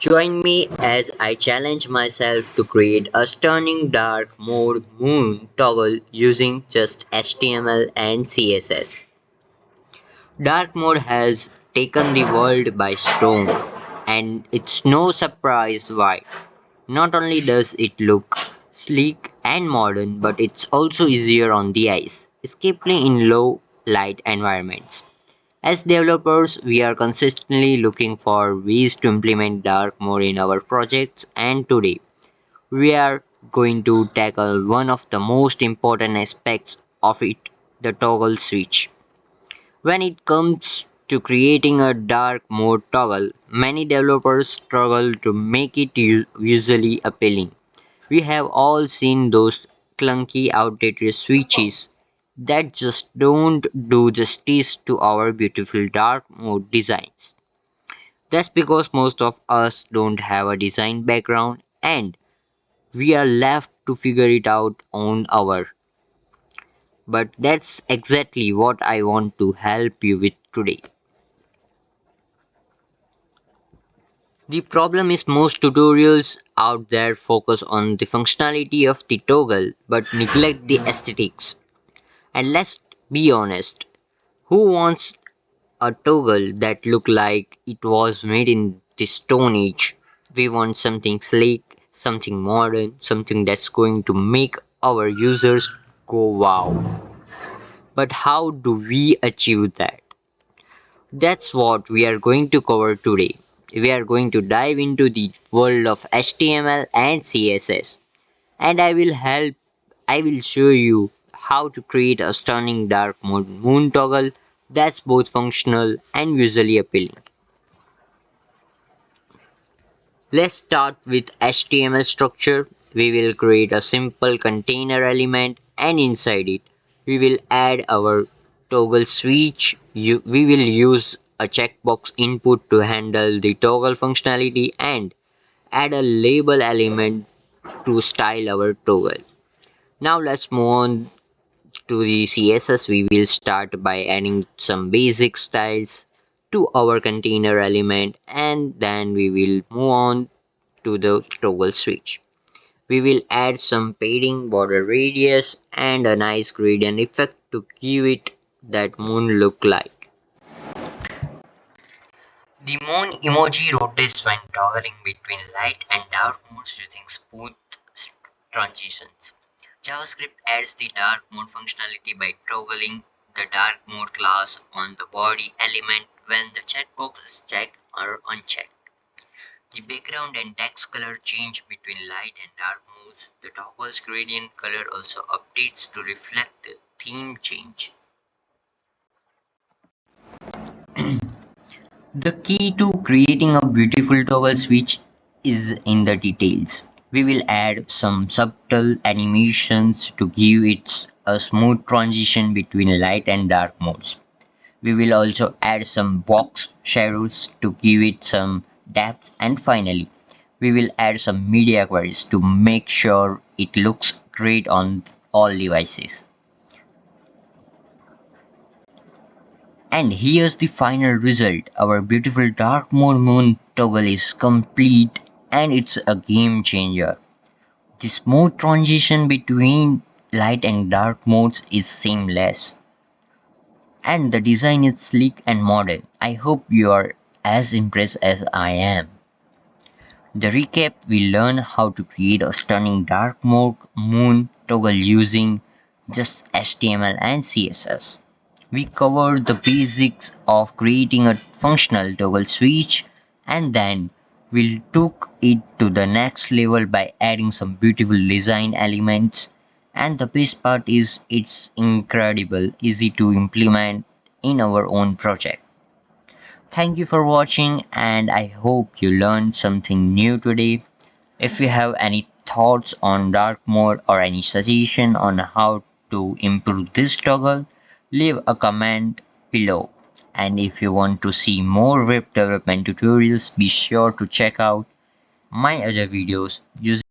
Join me as I challenge myself to create a stunning dark mode moon toggle using just HTML and CSS. Dark mode has taken the world by storm, and it's no surprise why. Not only does it look sleek and modern, but it's also easier on the eyes, especially in low light environments. As developers, we are consistently looking for ways to implement dark mode in our projects, and today we are going to tackle one of the most important aspects of it, the toggle switch. When it comes to creating a dark mode toggle, many developers struggle to make it visually appealing. We have all seen those clunky, outdated switches that just don't do justice to our beautiful dark mode designs. That's because most of us don't have a design background and we are left to figure it out on our. But that's exactly what I want to help you with today. The problem is most tutorials out there focus on the functionality of the toggle but neglect the aesthetics. And let's be honest, who wants a toggle that look like it was made in the Stone Age? We want something sleek, something modern, something that's going to make our users go wow. But how do we achieve that? That's what we are going to cover today. We are going to dive into the world of HTML and CSS, and I will show you how to create a stunning dark mode moon toggle that's both functional and visually appealing. Let's start with HTML structure. We will create a simple container element, and inside it we will add our toggle switch. We will use a checkbox input to handle the toggle functionality and add a label element to style our toggle. Now let's move on to the CSS. We will start by adding some basic styles to our container element, and then we will move on to the toggle switch. We will add some padding, border radius, and a nice gradient effect to give it that moon look like. The moon emoji rotates when toggling between light and dark modes using smooth transitions. JavaScript adds the dark mode functionality by toggling the dark mode class on the body element when the checkbox is checked or unchecked. The background and text color change between light and dark modes. The toggle's gradient color also updates to reflect the theme change. The key to creating a beautiful toggle switch is in the details. We will add some subtle animations to give it a smooth transition between light and dark modes. We will also add some box shadows to give it some depth, and finally we will add some media queries to make sure it looks great on all devices. And here's the final result. Our beautiful dark mode moon toggle is complete and it's a game changer. The smooth transition between light and dark modes is seamless. And the design is sleek and modern. I hope you are as impressed as I am. The recap: we learned how to create a stunning dark mode moon toggle using just HTML and CSS. We covered the basics of creating a functional toggle switch, and then we took it to the next level by adding some beautiful design elements. And the best part is it's incredible easy to implement in our own project. Thank you for watching, and I hope you learned something new today. If you have any thoughts on dark mode or any suggestion on how to improve this toggle, leave a comment below. And if you want to see more web development tutorials, be sure to check out my other videos using